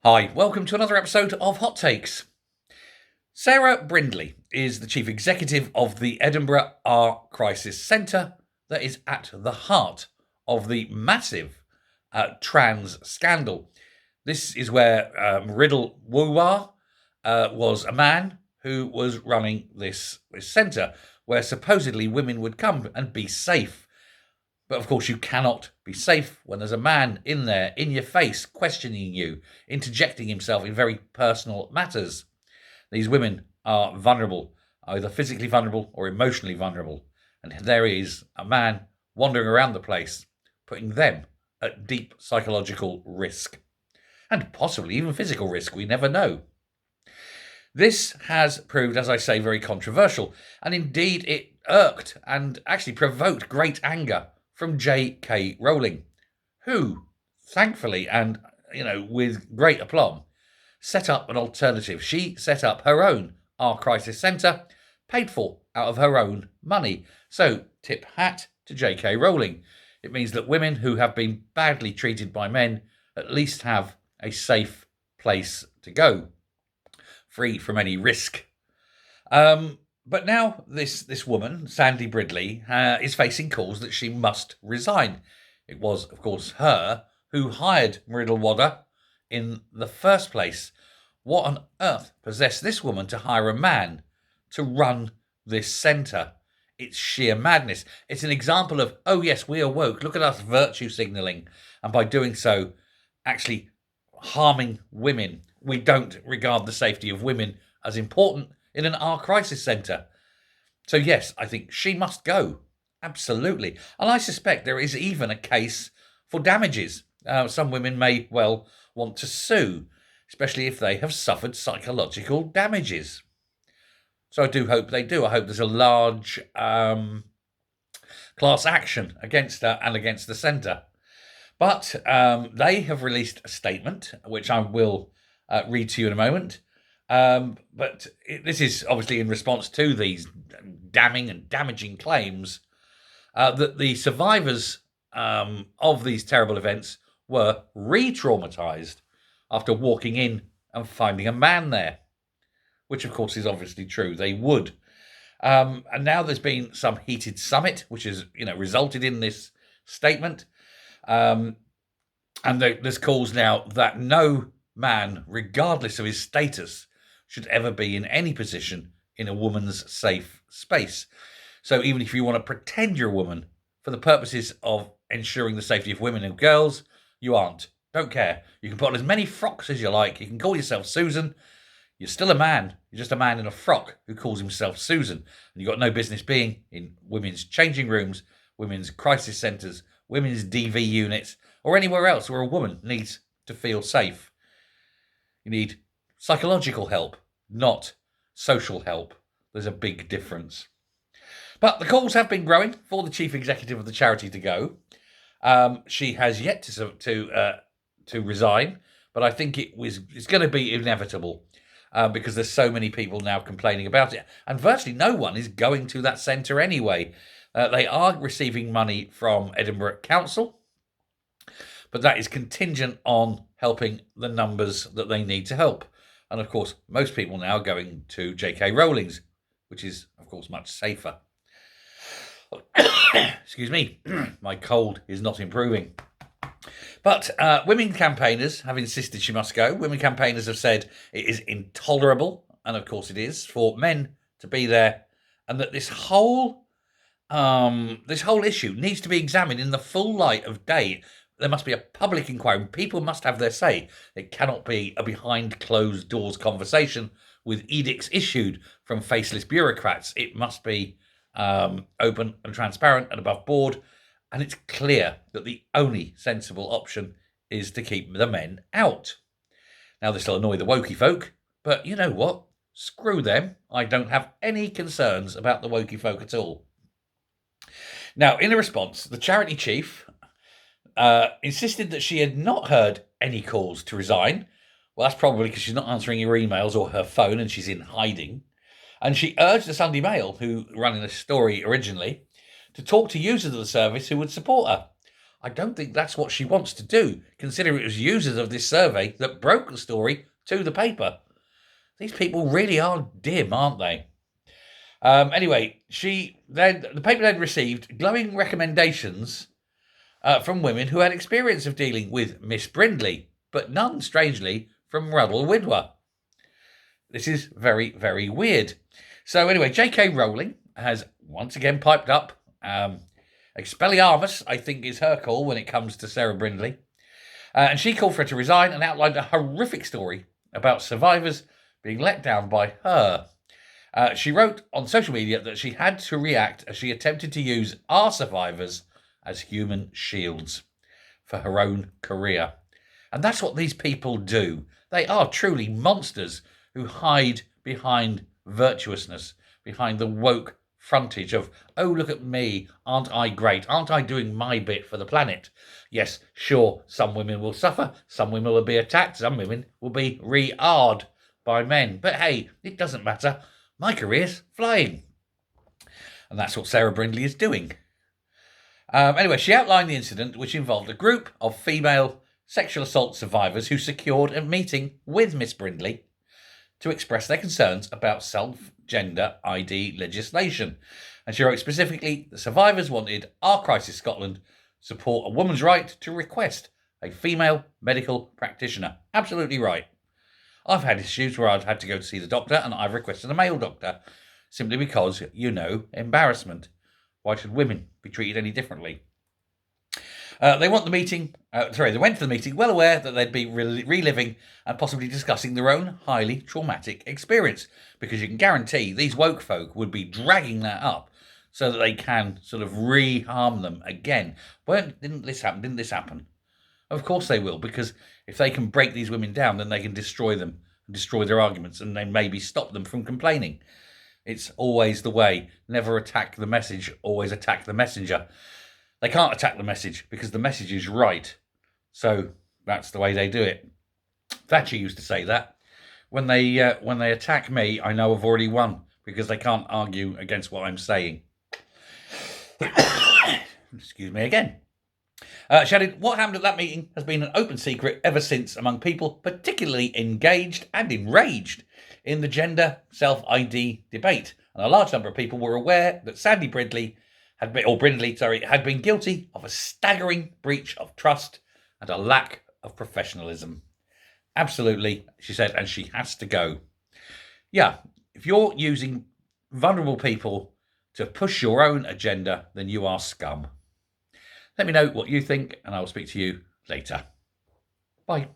Hi, welcome to another episode of Hot Takes. Sarah Brindley is the chief executive of the Edinburgh Art Crisis Centre that is at the heart of the massive trans scandal. This is where Riddle Woowa was a man who was running this centre where supposedly women would come and be safe. But of course, you cannot be safe when there's a man in there, in your face, questioning you, interjecting himself in very personal matters. These women are vulnerable, either physically vulnerable or emotionally vulnerable. And there is a man wandering around the place, putting them at deep psychological risk. And possibly even physical risk, we never know. This has proved, as I say, very controversial. And indeed, it irked and actually provoked great anger from J.K. Rowling, who, thankfully and with great aplomb, set up an alternative. She set up her own Our Crisis Centre, paid for out of her own money. So, tip hat to J.K. Rowling. It means that women who have been badly treated by men at least have a safe place to go, free from any risk. But now this woman, Sandy Brindley, is facing calls that she must resign. It was, of course, her who hired Meriddle Wadder in the first place. What on earth possessed this woman to hire a man to run this centre? It's sheer madness. It's an example of, oh yes, we are woke. Look at us virtue signalling. And by doing so, actually harming women. We don't regard the safety of women as important in an Our Crisis Centre. So yes, I think she must go. Absolutely. And I suspect there is even a case for damages. Some women may well want to sue, especially if they have suffered psychological damages. So I do hope they do. I hope there's a large class action against her and against the centre. But they have released a statement, which I will read to you in a moment. But this is obviously in response to these damning and damaging claims that the survivors of these terrible events were re-traumatised after walking in and finding a man there, which of course is obviously true. They would. And now there's been some heated summit, which has resulted in this statement. And there's calls now that no man, regardless of his status, should ever be in any position in a woman's safe space. So even if you want to pretend you're a woman for the purposes of ensuring the safety of women and girls, you aren't. Don't care. You can put on as many frocks as you like. You can call yourself Susan. You're still a man. You're just a man in a frock who calls himself Susan. And you've got no business being in women's changing rooms, women's crisis centres, women's DV units, or anywhere else where a woman needs to feel safe. You need psychological help, not social help. There's a big difference. But the calls have been growing for the chief executive of the charity to go. She has yet to resign, but I think it's going to be inevitable because there's so many people now complaining about it, and virtually no one is going to that centre anyway. They are receiving money from Edinburgh Council, but that is contingent on helping the numbers that they need to help. And of course, most people now are going to J.K. Rowling's, which is, of course, much safer. Excuse me, my cold is not improving. But women campaigners have insisted she must go. Women campaigners have said it is intolerable, and of course it is, for men to be there, and that this whole issue needs to be examined in the full light of day. There must be a public inquiry. People must have their say. It cannot be a behind closed doors conversation with edicts issued from faceless bureaucrats. It must be open and transparent and above board. And it's clear that the only sensible option is to keep the men out. Now, this will annoy the wokey folk, but you know what? Screw them. I don't have any concerns about the wokey folk at all. Now, in a response, the charity chief insisted that she had not heard any calls to resign. Well, that's probably because she's not answering her emails or her phone and she's in hiding. And she urged the Sunday Mail, who ran in the story originally, to talk to users of the service who would support her. I don't think that's what she wants to do, considering it was users of this survey that broke the story to the paper. These people really are dim, aren't they? Anyway, the paper then received glowing recommendations from women who had experience of dealing with Miss Brindley, but none, strangely, from Ruddle Widwer. This is very, very weird. So anyway, J.K. Rowling has once again piped up. Expelliarmus, I think, is her call when it comes to Sarah Brindley. And she called for her to resign and outlined a horrific story about survivors being let down by her. She wrote on social media that she had to react as she attempted to use our survivors as human shields for her own career. And that's what these people do. They are truly monsters who hide behind virtuousness, behind the woke frontage of, oh, look at me, aren't I great? Aren't I doing my bit for the planet? Yes, sure, some women will suffer, some women will be attacked, some women will be re-arred by men. But hey, it doesn't matter. My career's flying. And that's what Sarah Brindley is doing. Anyway, she outlined the incident, which involved a group of female sexual assault survivors who secured a meeting with Miss Brindley to express their concerns about self-gender ID legislation. And she wrote specifically, the survivors wanted our Crisis Scotland support a woman's right to request a female medical practitioner. Absolutely right. I've had issues where I've had to go to see the doctor and I've requested a male doctor simply because, embarrassment. Why should women be treated any differently? They went to the meeting well aware that they'd be reliving and possibly discussing their own highly traumatic experience, because you can guarantee these woke folk would be dragging that up so that they can sort of re-harm them again. Didn't this happen? Of course they will, because if they can break these women down, then they can destroy them, destroy their arguments, and then maybe stop them from complaining. It's always the way. Never attack the message, always attack the messenger. They can't attack the message because the message is right. So that's the way they do it. Thatcher used to say that. When they attack me, I know I've already won because they can't argue against what I'm saying. Excuse me again. She added, what happened at that meeting has been an open secret ever since among people particularly engaged and enraged in the gender self-ID debate. And a large number of people were aware that Sandy Brindley had been guilty of a staggering breach of trust and a lack of professionalism. Absolutely, she said, and she has to go. Yeah, if you're using vulnerable people to push your own agenda, then you are scum. Let me know what you think, and I will speak to you later. Bye.